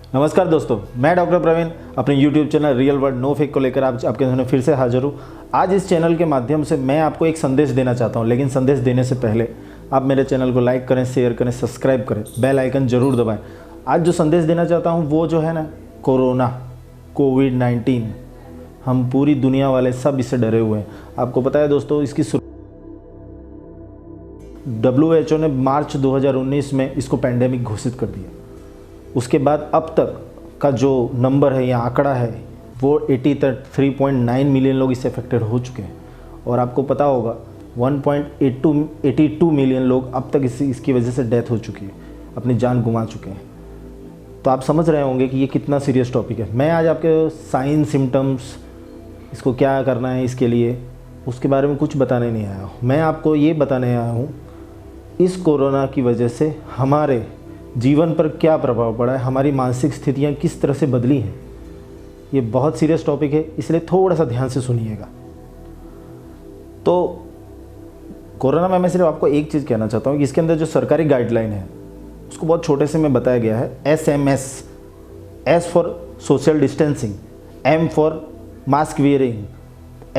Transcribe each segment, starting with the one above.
नमस्कार दोस्तों, मैं डॉक्टर प्रवीण अपने YouTube channel real world no fake को लेकर आपके सामने फिर से हाजिर हूँ। आज इस चैनल के माध्यम से मैं आपको एक संदेश देना चाहता हूँ, लेकिन संदेश देने से पहले आप मेरे चैनल को लाइक करें, शेयर करें, सब्सक्राइब करें, बेल आइकन ज़रूर दबाएं। आज जो संदेश देना चाहता हूँ वो जो है ना, कोरोना कोविड-19, हम पूरी दुनिया वाले सब इससे डरे हुए हैं। आपको पता है दोस्तों, इसकी WHO ने मार्च 2019 में इसको पैंडेमिक घोषित कर दिया। उसके बाद अब तक का जो नंबर है या आंकड़ा है वो 83.9 मिलियन लोग इससे अफेक्टेड हो चुके हैं। और आपको पता होगा 1.82 मिलियन लोग अब तक इसकी वजह से डेथ हो चुकी है, अपनी जान गंवा चुके हैं। तो आप समझ रहे होंगे कि ये कितना सीरियस टॉपिक है। मैं आज आपके साइन सिम्टम्स, इसको क्या करना है इसके लिए, उसके बारे में कुछ बताने नहीं आया हूँ। मैं आपको ये बताने आया हूँ इस कोरोना की वजह से हमारे जीवन पर क्या प्रभाव पड़ा है, हमारी मानसिक स्थितियाँ किस तरह से बदली हैं। ये बहुत सीरियस टॉपिक है, इसलिए थोड़ा सा ध्यान से सुनिएगा। तो कोरोना में मैं सिर्फ आपको एक चीज़ कहना चाहता हूँ कि इसके अंदर जो सरकारी गाइडलाइन है उसको बहुत छोटे से में बताया गया है। SMS, S for social distancing, M for mask wearing,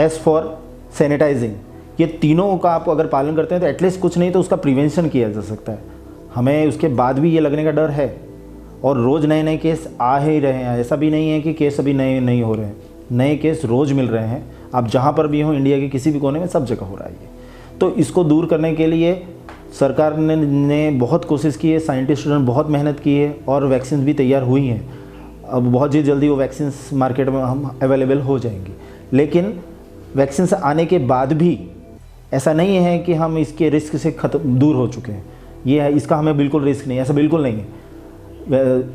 S for sanitising. ये तीनों का आप अगर पालन करते हैं तो एटलीस्ट कुछ नहीं तो उसका प्रिवेंशन किया जा सकता है। हमें उसके बाद भी ये लगने का डर है और रोज़ नए नए केस आ ही रहे हैं। ऐसा भी नहीं है कि केस अभी नए नहीं हो रहे हैं, नए केस रोज़ मिल रहे हैं। आप जहाँ पर भी हो, इंडिया के किसी भी कोने में, सब जगह हो रहा है ये। तो इसको दूर करने के लिए सरकार ने बहुत कोशिश की है, साइंटिस्ट ने बहुत मेहनत की है और वैक्सीन भी तैयार हुई हैं। अब बहुत जल्दी वो वैक्सीन मार्केट में हम अवेलेबल हो जाएंगी। लेकिन वैक्सीन आने के बाद भी ऐसा नहीं है कि हम इसके रिस्क से दूर हो चुके हैं। ये है, इसका हमें बिल्कुल रिस्क नहीं है, ऐसा बिल्कुल नहीं है।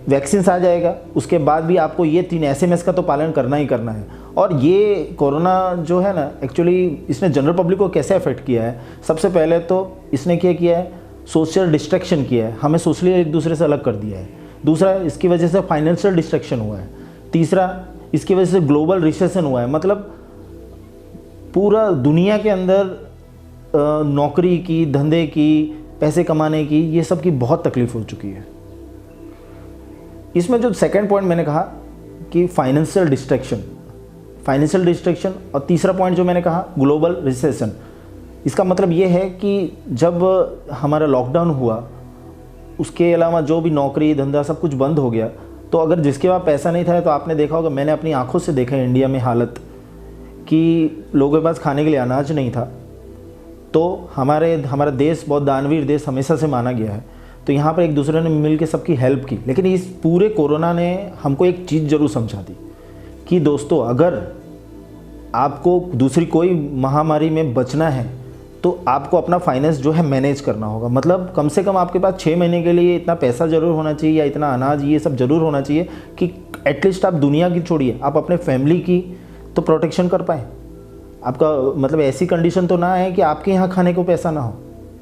वैक्सीन आ जाएगा, उसके बाद भी आपको ये 3 SMS का तो पालन करना ही करना है। और ये कोरोना जो है ना, एक्चुअली इसने जनरल पब्लिक को कैसे अफेक्ट किया है। सबसे पहले तो इसने क्या किया है, सोशल डिस्ट्रैक्शन किया है, हमें सोशली एक दूसरे से अलग कर दिया है। दूसरा, इसकी वजह से फाइनेंशियल डिस्ट्रैक्शन हुआ है। तीसरा, इसकी वजह से ग्लोबल रिसेशन हुआ है। मतलब पूरा दुनिया के अंदर नौकरी की, धंधे की, पैसे कमाने की, ये सब की बहुत तकलीफ हो चुकी है। इसमें जो सेकंड पॉइंट मैंने कहा कि फाइनेंशियल डिस्ट्रैक्शन, और तीसरा पॉइंट जो मैंने कहा ग्लोबल रिसेशन। इसका मतलब ये है कि जब हमारा लॉकडाउन हुआ, उसके अलावा जो भी नौकरी धंधा सब कुछ बंद हो गया, तो अगर जिसके पास पैसा नहीं था, तो आपने देखा होगा, मैंने अपनी आंखों से देखा है इंडिया में हालत कि लोगों के पास खाने के लिए अनाज नहीं था। तो हमारा देश बहुत दानवीर देश हमेशा से माना गया है। तो यहाँ पर एक दूसरे ने मिल के सबकी हेल्प की। लेकिन इस पूरे कोरोना ने हमको एक चीज़ ज़रूर समझा दी कि दोस्तों, अगर आपको दूसरी कोई महामारी में बचना है तो आपको अपना फाइनेंस जो है मैनेज करना होगा। मतलब कम से कम आपके पास 6 महीने के लिए इतना पैसा ज़रूर होना चाहिए, या इतना अनाज, ये सब ज़रूर होना चाहिए कि एटलीस्ट आप दुनिया की छोड़िए, आप अपने फैमिली की तो प्रोटेक्शन कर पाएँ। आपका मतलब ऐसी कंडीशन तो ना है कि आपके यहाँ खाने को पैसा ना हो,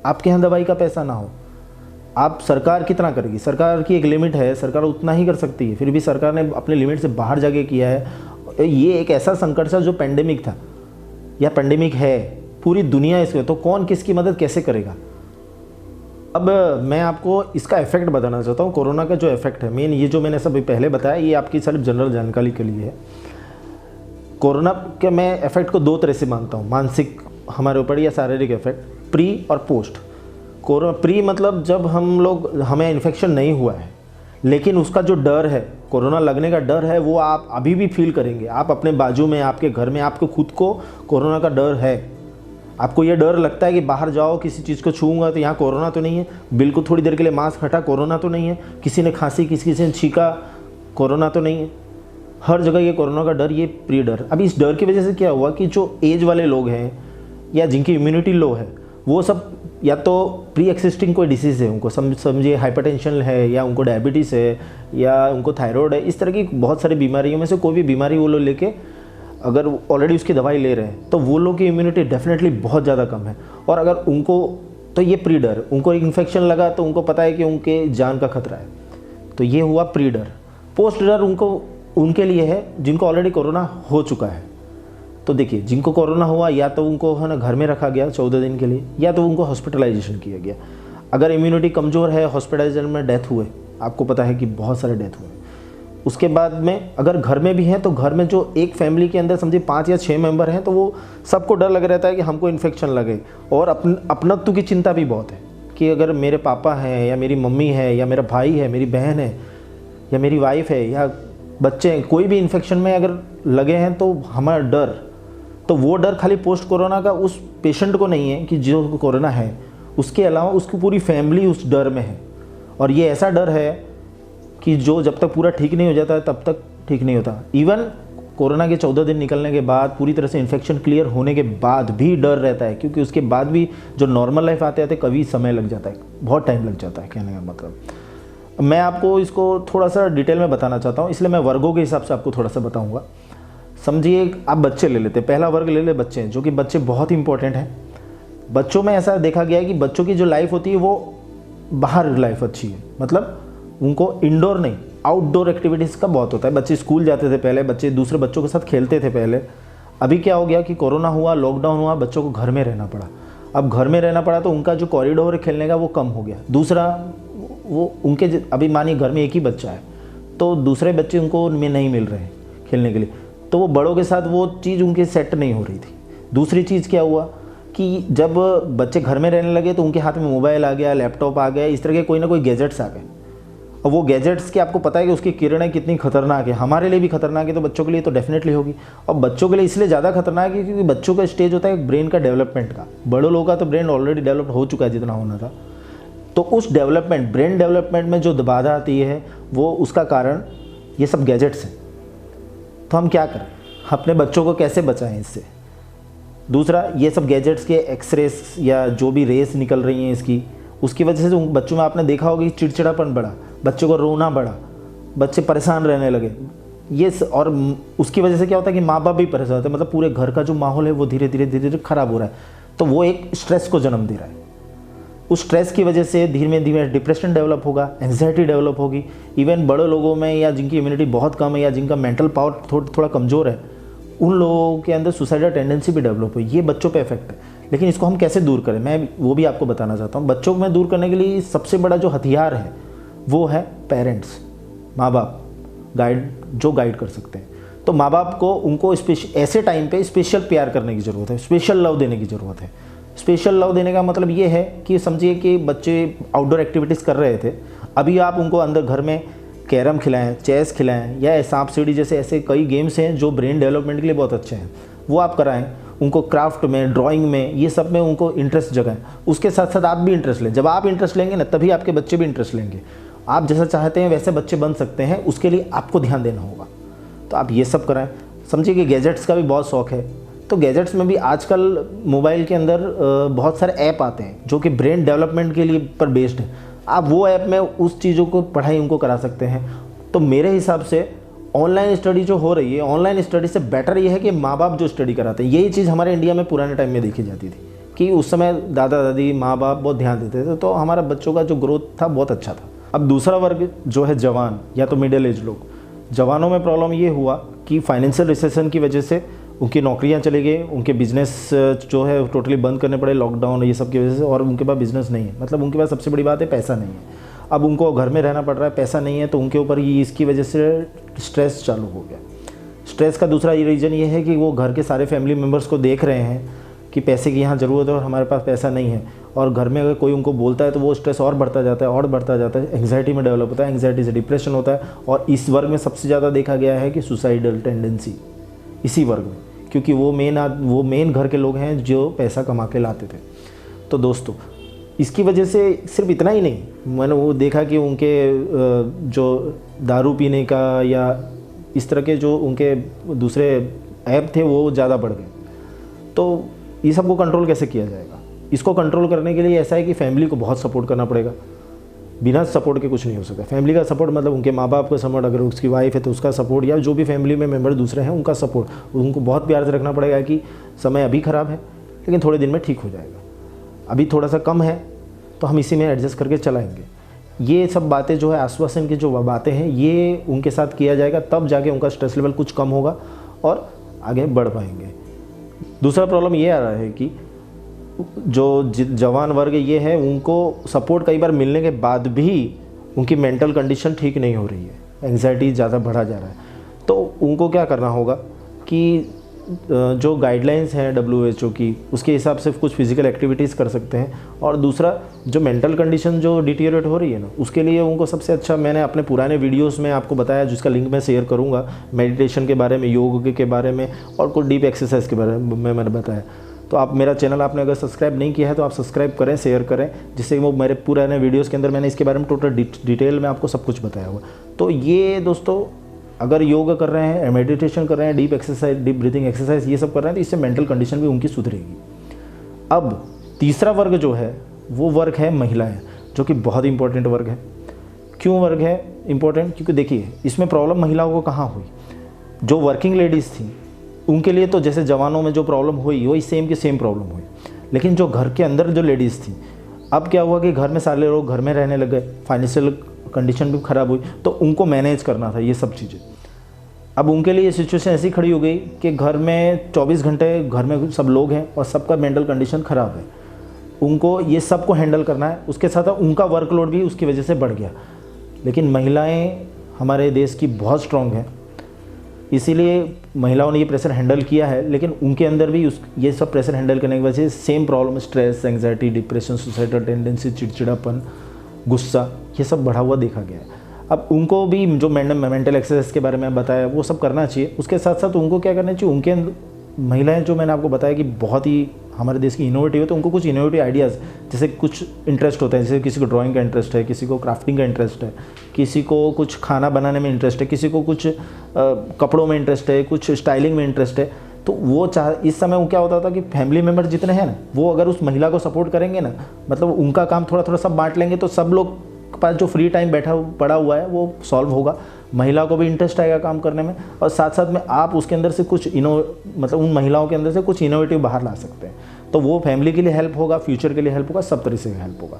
आपके यहाँ दवाई का पैसा ना हो। आप सरकार कितना करेगी, सरकार की एक लिमिट है, सरकार उतना ही कर सकती है। फिर भी सरकार ने अपने लिमिट से बाहर जाके किया है। ये एक ऐसा संकट था जो पेंडेमिक था या पेंडेमिक है, पूरी दुनिया इसमें, तो कौन किसकी मदद कैसे करेगा। अब मैं आपको इसका इफेक्ट बताना चाहता हूँ। कोरोना का जो इफेक्ट है मेन, ये जो मैंने सब पहले बताया, ये आपकी सिर्फ जनरल जानकारी के लिए है। कोरोना के मैं इफेक्ट को 2 तरह से मानता हूँ, मानसिक हमारे ऊपर या शारीरिक इफेक्ट, प्री और पोस्ट। कोरोना प्री मतलब जब हमें इन्फेक्शन नहीं हुआ है, लेकिन उसका जो डर है, कोरोना लगने का डर है, वो आप अभी भी फील करेंगे। आप अपने बाजू में, आपके घर में, आपको खुद को कोरोना का डर है। आपको ये डर लगता है कि बाहर जाओ, किसी चीज़ को छूऊंगा तो यहाँ कोरोना तो नहीं है, बिल्कुल थोड़ी देर के लिए मास्क हटा, कोरोना तो नहीं है, किसी ने खांसी, किसी ने छींका, कोरोना तो नहीं है। हर जगह ये कोरोना का डर, ये प्री डर। अभी इस डर की वजह से क्या हुआ कि जो एज वाले लोग हैं या जिनकी इम्यूनिटी लो है, वो सब या तो प्री एक्सिस्टिंग कोई डिसीज़ है, उनको समझिए हाइपरटेंशन है, या उनको डायबिटीज़ है, या उनको थायराइड है, इस तरह की बहुत सारी बीमारियों में से कोई भी बीमारी वो लोग लेके अगर ऑलरेडी उसकी दवाई ले रहे हैं, तो वो लोग की इम्यूनिटी डेफिनेटली बहुत ज़्यादा कम है। और अगर उनको, तो ये प्री डर, उनको इन्फेक्शन लगा तो उनको पता है कि उनके जान का खतरा है, तो ये हुआ प्री डर। पोस्ट डर उनके लिए है जिनको ऑलरेडी कोरोना हो चुका है। तो देखिए, जिनको कोरोना हुआ, या तो उनको है ना घर में रखा गया 14 दिन के लिए, या तो उनको हॉस्पिटलाइजेशन किया गया। अगर इम्यूनिटी कमज़ोर है, हॉस्पिटलाइजेशन में डेथ हुए, आपको पता है कि बहुत सारे डेथ हुए, उसके बाद में अगर घर में भी हैं तो घर में जो एक फैमिली के अंदर समझिए 5 या 6 मेंबर हैं तो वो सबको डर लग रहता है कि हमको इन्फेक्शन लगे। और अपनत्व की चिंता भी बहुत है कि अगर मेरे पापा हैं या मेरी मम्मी है या मेरा भाई है, मेरी बहन है या मेरी वाइफ है या बच्चे हैं, कोई भी इन्फेक्शन में अगर लगे हैं तो हमारा डर, तो वो डर खाली पोस्ट कोरोना का उस पेशेंट को नहीं है कि जो कोरोना है, उसके अलावा उसकी पूरी फैमिली उस डर में है। और ये ऐसा डर है कि जो जब तक पूरा ठीक नहीं हो जाता है तब तक ठीक नहीं होता। इवन कोरोना के 14 दिन निकलने के बाद, पूरी तरह से इन्फेक्शन क्लियर होने के बाद भी डर रहता है, क्योंकि उसके बाद भी जो नॉर्मल लाइफ आते आते कभी समय लग जाता है, बहुत टाइम लग जाता है। कहने का मतलब मैं आपको इसको थोड़ा सा डिटेल में बताना चाहता हूँ, इसलिए मैं वर्गों के हिसाब से आपको थोड़ा सा बताऊँगा। समझिए आप बच्चे ले लेते, पहला वर्ग ले ले बच्चे, जो कि बच्चे बहुत इंपॉर्टेंट हैं। बच्चों में ऐसा देखा गया है कि बच्चों की जो लाइफ होती है वो बाहर लाइफ अच्छी है, मतलब उनको इंडोर नहीं आउटडोर एक्टिविटीज़ का बहुत होता है। बच्चे स्कूल जाते थे पहले, बच्चे दूसरे बच्चों के साथ खेलते थे पहले। अभी क्या हो गया कि कोरोना हुआ, लॉकडाउन हुआ, बच्चों को घर में रहना पड़ा। अब घर में रहना पड़ा तो उनका जो कॉरिडोर खेलने का वो कम हो गया। दूसरा वो उनके अभी मानिए घर में एक ही बच्चा है तो दूसरे बच्चे उनको में नहीं मिल रहे हैं खेलने के लिए, तो वो बड़ों के साथ वो चीज़ उनके सेट नहीं हो रही थी। दूसरी चीज़ क्या हुआ कि जब बच्चे घर में रहने लगे तो उनके हाथ में मोबाइल आ गया, लैपटॉप आ गया, इस तरह के कोई ना कोई गैजेट्स आ गए। और वो गैजेट्स की आपको पता है कि उसकी किरणें कितनी खतरनाक है, हमारे लिए भी खतरनाक है तो बच्चों के लिए तो डेफिनेटली होगी। और बच्चों के लिए इसलिए ज़्यादा खतरनाक है क्योंकि बच्चों का स्टेज होता है ब्रेन का डेवलपमेंट का। बड़ों लोगों का तो ब्रेन ऑलरेडी डेवलप हो चुका है जितना होना था, तो उस डेवलपमेंट ब्रेन डेवलपमेंट में जो बाधा आती है वो उसका कारण ये सब गैजेट्स हैं। तो हम क्या करें, अपने बच्चों को कैसे बचाएं इससे। दूसरा, ये सब गैजेट्स के एक्सरेस या जो भी रेस निकल रही हैं इसकी, उसकी वजह से बच्चों में आपने देखा होगा कि चिड़चिड़ापन बढ़ा, बच्चों को रोना बढ़ा, बच्चे परेशान रहने लगे। और उसकी वजह से क्या होता है कि माँ बाप भी परेशान होते हैं, मतलब पूरे घर का जो माहौल है वो धीरे धीरे खराब हो रहा है। तो वो एक स्ट्रेस को जन्म दे रहा है। उस स्ट्रेस की वजह से धीरे धीरे डिप्रेशन डेवलप होगा, एंग्जाइटी डेवलप होगी। इवन बड़े लोगों में या जिनकी इम्यूनिटी बहुत कम है या जिनका मेंटल पावर थोड़ा कमज़ोर है, उन लोगों के अंदर सुसाइडल टेंडेंसी भी डेवलप हुई। ये बच्चों पे इफेक्ट है। लेकिन इसको हम कैसे दूर करें, मैं वो भी आपको बताना चाहता हूँ। बच्चों में दूर करने के लिए सबसे बड़ा जो हथियार है वो है पेरेंट्स, माँ बाप गाइड कर सकते हैं। तो माँ बाप को उनको ऐसे टाइम पे स्पेशल प्यार करने की ज़रूरत है, स्पेशल लव देने की ज़रूरत है। स्पेशल लव देने का मतलब ये है कि समझिए कि बच्चे आउटडोर एक्टिविटीज़ कर रहे थे, अभी आप उनको अंदर घर में कैरम खिलाएं, चेस खिलाएं या सांप सीढ़ी जैसे ऐसे कई गेम्स हैं जो ब्रेन डेवलपमेंट के लिए बहुत अच्छे हैं, वो आप कराएं। उनको क्राफ्ट में, ड्राइंग में, ये सब में उनको इंटरेस्ट जगाएं। उसके साथ साथ आप भी इंटरेस्ट लें। जब आप इंटरेस्ट लेंगे ना तभी आपके बच्चे भी इंटरेस्ट लेंगे। आप जैसा चाहते हैं वैसे बच्चे बन सकते हैं, उसके लिए आपको ध्यान देना होगा। तो आप ये सब कराएं। समझिए कि गैजेट्स का भी बहुत शौक़ है, तो गैजेट्स में भी आजकल मोबाइल के अंदर बहुत सारे ऐप आते हैं जो कि ब्रेन डेवलपमेंट के लिए पर बेस्ड है। आप वो ऐप में उस चीज़ों को पढ़ाई उनको करा सकते हैं। तो मेरे हिसाब से ऑनलाइन स्टडी जो हो रही है, ऑनलाइन स्टडी से बेटर ये है कि माँ बाप जो स्टडी कराते हैं। यही चीज़ हमारे इंडिया में पुराने टाइम में देखी जाती थी कि उस समय दादा दादी माँ बाप बहुत ध्यान देते थे, तो हमारा बच्चों का जो ग्रोथ था बहुत अच्छा था। अब दूसरा वर्ग जो है जवान या तो मिडिल एज लोग, जवानों में प्रॉब्लम ये हुआ कि फाइनेंशियल रिसेशन की वजह से उनकी नौकरियां चली गई, उनके बिजनेस जो है टोटली बंद करने पड़े लॉकडाउन ये सब की वजह से, और उनके पास बिजनेस नहीं है, मतलब उनके पास सबसे बड़ी बात है पैसा नहीं है। अब उनको घर में रहना पड़ रहा है, पैसा नहीं है, तो उनके ऊपर ये इसकी वजह से स्ट्रेस चालू हो गया। स्ट्रेस का दूसरा ये रीज़न ये है कि वो घर के सारे फैमिली मेम्बर्स को देख रहे हैं कि पैसे की यहाँ ज़रूरत है और हमारे पास पैसा नहीं है, और घर में अगर कोई उनको बोलता है तो वो स्ट्रेस और बढ़ता जाता है और बढ़ता जाता है, एंग्जाइटी में डेवलप होता है, एंग्जाइटी से डिप्रेशन होता है। और इस वर्ग में सबसे ज़्यादा देखा गया है कि सुसाइडल टेंडेंसी इसी वर्ग में, क्योंकि वो मेन घर के लोग हैं जो पैसा कमा के लाते थे। तो दोस्तों इसकी वजह से सिर्फ इतना ही नहीं, मैंने वो देखा कि उनके जो दारू पीने का या इस तरह के जो उनके दूसरे ऐप थे वो ज़्यादा बढ़ गए। तो ये सबको कंट्रोल कैसे किया जाएगा? इसको कंट्रोल करने के लिए ऐसा है कि फैमिली को बहुत सपोर्ट करना पड़ेगा। बिना सपोर्ट के कुछ नहीं हो सकता। फैमिली का सपोर्ट मतलब उनके माँ बाप का सपोर्ट, अगर उसकी वाइफ है तो उसका सपोर्ट, या जो भी फैमिली में मेम्बर दूसरे हैं उनका सपोर्ट, उनको बहुत प्यार से रखना पड़ेगा कि समय अभी ख़राब है लेकिन थोड़े दिन में ठीक हो जाएगा, अभी थोड़ा सा कम है तो हम इसी में एडजस्ट करके चलाएंगे। ये सब बातें जो है आश्वासन की जो बातें हैं ये उनके साथ किया जाएगा, तब जाके उनका स्ट्रेस लेवल कुछ कम होगा और आगे बढ़ पाएंगे। दूसरा प्रॉब्लम ये आ रहा है कि जो जवान वर्ग ये है उनको सपोर्ट कई बार मिलने के बाद भी उनकी मेंटल कंडीशन ठीक नहीं हो रही है। एंग्जाइटी ज़्यादा बढ़ा जा रहा है। तो उनको क्या करना होगा कि जो गाइडलाइंस हैं WHO की, उसके हिसाब से कुछ फिजिकल एक्टिविटीज़ कर सकते हैं। और दूसरा, जो मेंटल कंडीशन जो डिटीरियोरेट हो रही है ना, उसके लिए उनको सबसे अच्छा, मैंने अपने पुराने वीडियोस में आपको बताया, जिसका लिंक मैं शेयर करूंगा, मेडिटेशन के बारे में, योग के बारे में और कुछ डीप एक्सरसाइज के बारे में मैंने बताया। तो आप मेरा चैनल आपने अगर सब्सक्राइब नहीं किया है तो आप सब्सक्राइब करें, शेयर करें, जिससे वो मेरे पुराने वीडियोज़ के अंदर मैंने इसके बारे में टोटल डिटेल में आपको सब कुछ बताया हुआ। तो ये दोस्तों, अगर योग कर रहे हैं, मेडिटेशन कर रहे हैं, deep exercise, deep breathing exercise ये सब कर रहे हैं, तो इससे मेंटल कंडीशन भी उनकी सुधरेगी। अब तीसरा वर्ग जो है वो वर्ग है महिलाएं, जो कि बहुत इंपॉर्टेंट वर्ग है। क्यों वर्ग है इंपॉर्टेंट? क्योंकि देखिए, इसमें प्रॉब्लम महिलाओं को कहाँ हुई? जो वर्किंग लेडीज़ थी उनके लिए तो जैसे जवानों में जो प्रॉब्लम हुई वही सेम की सेम प्रॉब्लम हुई। लेकिन जो घर के अंदर जो लेडीज़ थी, अब क्या हुआ कि घर में सारे लोग घर में रहने लग गए, फाइनेंशियल कंडीशन भी ख़राब हुई, तो उनको मैनेज करना था ये सब चीज़ें। अब उनके लिए ये सिचुएशन ऐसी खड़ी हो गई कि घर में 24 घंटे घर में सब लोग हैं और सबका मेंटल कंडीशन ख़राब है, उनको ये सब को हैंडल करना है। उसके साथ उनका वर्कलोड भी उसकी वजह से बढ़ गया। लेकिन महिलाएं हमारे देश की बहुत स्ट्रॉन्ग हैं, इसीलिए महिलाओं ने ये प्रेशर हैंडल किया है। लेकिन उनके अंदर भी ये सब प्रेशर हैंडल करने की वजह से same problem, stress, anxiety, depression, suicidal tendency, चिड़चिड़ापन, गुस्सा, ये सब बढ़ा हुआ देखा गया है। अब उनको भी जो मेंटल एक्सरसाइज के बारे में बताया वो सब करना चाहिए। उसके साथ साथ उनको क्या करना चाहिए, उनके महिलाएं जो मैंने आपको बताया कि बहुत ही हमारे देश की इनोवेटिव है, तो उनको कुछ इनोवेटिव आइडियाज़, जैसे कुछ इंटरेस्ट होता है, जैसे किसी को ड्राइंग का इंटरेस्ट है, किसी को क्राफ्टिंग का इंटरेस्ट है, किसी को कुछ खाना बनाने में इंटरेस्ट है, किसी को कुछ कपड़ों में इंटरेस्ट है, कुछ स्टाइलिंग में इंटरेस्ट है। तो वो इस समय वो क्या होता था कि फैमिली मेम्बर जितने हैं ना, वो अगर उस महिला को सपोर्ट करेंगे ना, मतलब उनका काम थोड़ा थोड़ा सब बांट लेंगे, तो सब लोग के पास जो फ्री टाइम पड़ा हुआ है वो सॉल्व होगा। महिला को भी इंटरेस्ट आएगा काम करने में, और साथ साथ में आप उसके अंदर से कुछ मतलब उन महिलाओं के अंदर से कुछ इनोवेटिव बाहर ला सकते हैं। तो वो फैमिली के लिए हेल्प होगा, फ्यूचर के लिए हेल्प होगा, सब तरह से हेल्प होगा।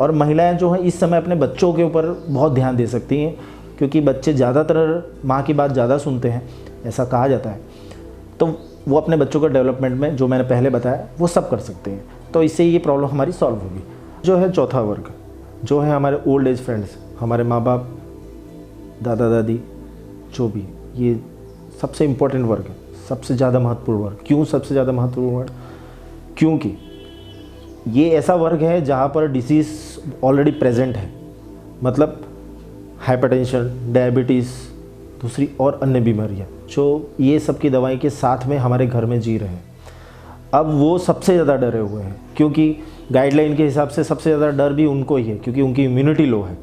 और महिलाएं जो हैं इस समय अपने बच्चों के ऊपर बहुत ध्यान दे सकती हैं, क्योंकि बच्चे ज़्यादातर माँ की बात ज़्यादा सुनते हैं, ऐसा कहा जाता है। तो वो अपने बच्चों के डेवलपमेंट में जो मैंने पहले बताया वो सब कर सकते हैं। तो इससे ये प्रॉब्लम हमारी सॉल्व होगी। जो है चौथा वर्ग, जो है हमारे ओल्ड एज फ्रेंड्स, हमारे माँ बाप, दादा दादी, जो भी, ये सबसे इम्पोर्टेंट वर्ग है, सबसे ज़्यादा महत्वपूर्ण वर्ग। क्यों सबसे ज़्यादा महत्वपूर्ण वर्ग? क्योंकि ये ऐसा वर्ग है जहाँ पर डिसीज़ ऑलरेडी प्रेजेंट है, मतलब हाइपरटेंशन, डायबिटीज़, दूसरी और अन्य बीमारियाँ, जो ये सब की दवाई के साथ में हमारे घर में जी रहे हैं। अब वो सबसे ज़्यादा डरे हुए हैं, क्योंकि गाइडलाइन के हिसाब से सबसे ज़्यादा डर भी उनको ही है, क्योंकि उनकी इम्यूनिटी लो है,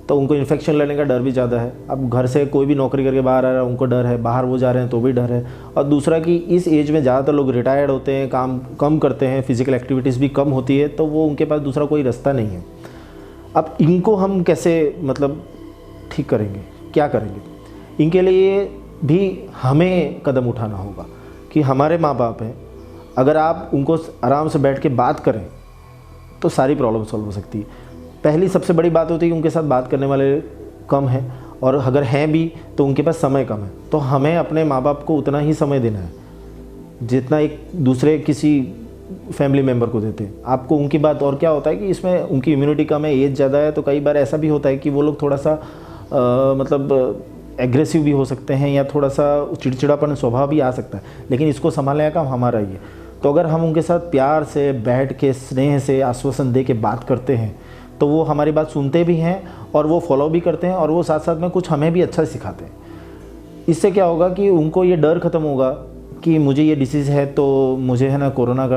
तो उनको इन्फेक्शन लेने का डर भी ज़्यादा है। अब घर से कोई भी नौकरी करके बाहर आ रहा है, उनको डर है, बाहर वो जा रहे हैं तो भी डर है। और दूसरा कि इस एज में ज़्यादातर लोग रिटायर्ड होते हैं, काम कम करते हैं, फिजिकल एक्टिविटीज़ भी कम होती है, तो वो उनके पास दूसरा कोई रास्ता नहीं है। अब इनको हम कैसे मतलब ठीक करेंगे, क्या करेंगे? इनके लिए भी हमें कदम उठाना होगा कि हमारे माँ बाप हैं, अगर आप उनको आराम से बैठ के बात करें तो सारी प्रॉब्लम सॉल्व हो सकती है। पहली सबसे बड़ी बात होती है कि उनके साथ बात करने वाले कम हैं, और अगर हैं भी तो उनके पास समय कम है। तो हमें अपने माँ बाप को उतना ही समय देना है जितना एक दूसरे किसी फैमिली मेम्बर को देते हैं। आपको उनकी बात, और क्या होता है कि इसमें उनकी इम्यूनिटी कम है, एज ज़्यादा है, तो कई बार ऐसा भी होता है कि वो लोग थोड़ा सा मतलब एग्रेसिव भी हो सकते हैं, या थोड़ा सा चिड़चिड़ापन स्वभाव भी आ सकता है। लेकिन इसको संभालने का काम हमारा ही है। तो अगर हम उनके साथ प्यार से बैठ के, स्नेह से, आश्वासन दे के बात करते हैं, तो वो हमारी बात सुनते भी हैं और वो फॉलो भी करते हैं, और वो साथ साथ में कुछ हमें भी अच्छा सिखाते हैं। इससे क्या होगा कि उनको ये डर ख़त्म होगा कि मुझे ये डिसीज़ है तो मुझे है ना कोरोना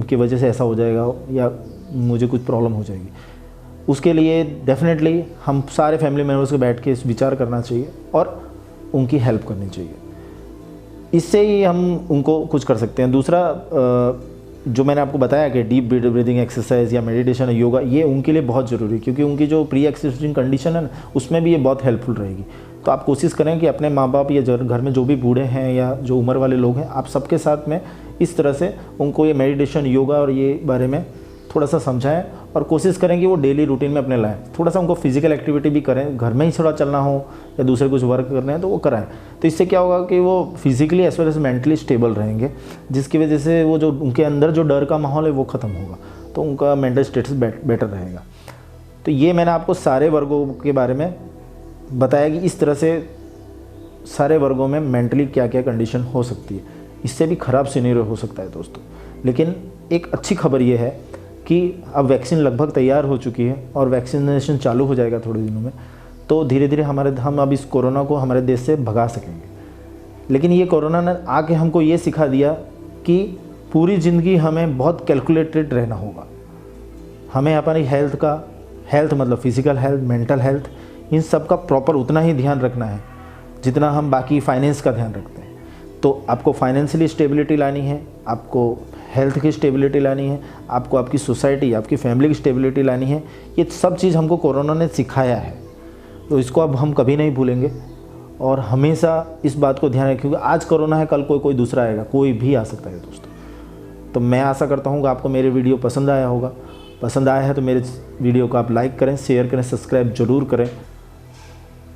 की वजह से ऐसा हो जाएगा, या मुझे कुछ प्रॉब्लम हो जाएगी। उसके लिए डेफिनेटली हम सारे फैमिली मेम्बर्स को बैठ के इस विचार करना चाहिए और उनकी हेल्प करनी चाहिए। इससे ही हम उनको कुछ कर सकते हैं। दूसरा जो मैंने आपको बताया कि डीप ब्रीदिंग एक्सरसाइज या मेडिटेशन, योगा, ये उनके लिए बहुत ज़रूरी है, क्योंकि उनकी जो प्री एक्सिस्टिंग कंडीशन है ना, उसमें भी ये बहुत हेल्पफुल रहेगी। तो आप कोशिश करें कि अपने माँ बाप या घर में जो भी बूढ़े हैं या जो उम्र वाले लोग हैं, आप सबके साथ में इस तरह से उनको ये मेडिटेशन, योगा और ये बारे में थोड़ा सा समझाएं, और कोशिश करें कि वो डेली रूटीन में अपने लाएं। थोड़ा सा उनको फिजिकल एक्टिविटी भी करें, घर में ही थोड़ा चलना हो या दूसरे कुछ वर्क करने हैं तो वो कराएं। तो इससे क्या होगा कि वो physically as well as mentally stable रहेंगे, जिसकी वजह से वो जो उनके अंदर जो डर का माहौल है वो ख़त्म होगा, तो उनका मेंटल स्टेटस बेटर रहेगा। तो ये मैंने आपको सारे वर्गों के बारे में बताया कि इस तरह से सारे वर्गों में मेंटली क्या क्या कंडीशन हो सकती है। इससे भी ख़राब सिनेरियो हो सकता है दोस्तों। लेकिन एक अच्छी खबर ये है कि अब वैक्सीन लगभग तैयार हो चुकी है और वैक्सीनेशन चालू हो जाएगा थोड़े दिनों में, तो धीरे धीरे हम अब इस कोरोना को हमारे देश से भगा सकेंगे। लेकिन ये कोरोना ने आके हमको ये सिखा दिया कि पूरी ज़िंदगी हमें बहुत कैलकुलेटेड रहना होगा। हमें अपनी हेल्थ मतलब फिज़िकल हेल्थ, मेंटल हेल्थ, इन सब का प्रॉपर उतना ही ध्यान रखना है जितना हम बाकी फाइनेंस का ध्यान रखते हैं। तो आपको फाइनेंशियली स्टेबिलिटी लानी है, आपको हेल्थ की स्टेबिलिटी लानी है, आपको आपकी सोसाइटी, आपकी फैमिली की स्टेबिलिटी लानी है। ये सब चीज़ हमको कोरोना ने सिखाया है, तो इसको अब हम कभी नहीं भूलेंगे और हमेशा इस बात को ध्यान रखें, क्योंकि आज कोरोना है, कल कोई दूसरा आएगा, कोई भी आ सकता है दोस्तों। तो मैं आशा करता हूँ कि आपको मेरे वीडियो पसंद आया होगा। पसंद आया है तो मेरे वीडियो को आप लाइक करें, शेयर करें, सब्सक्राइब ज़रूर करें,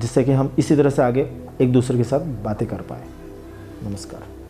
जिससे कि हम इसी तरह से आगे एक दूसरे के साथ बातें कर पाएँ। नमस्कार।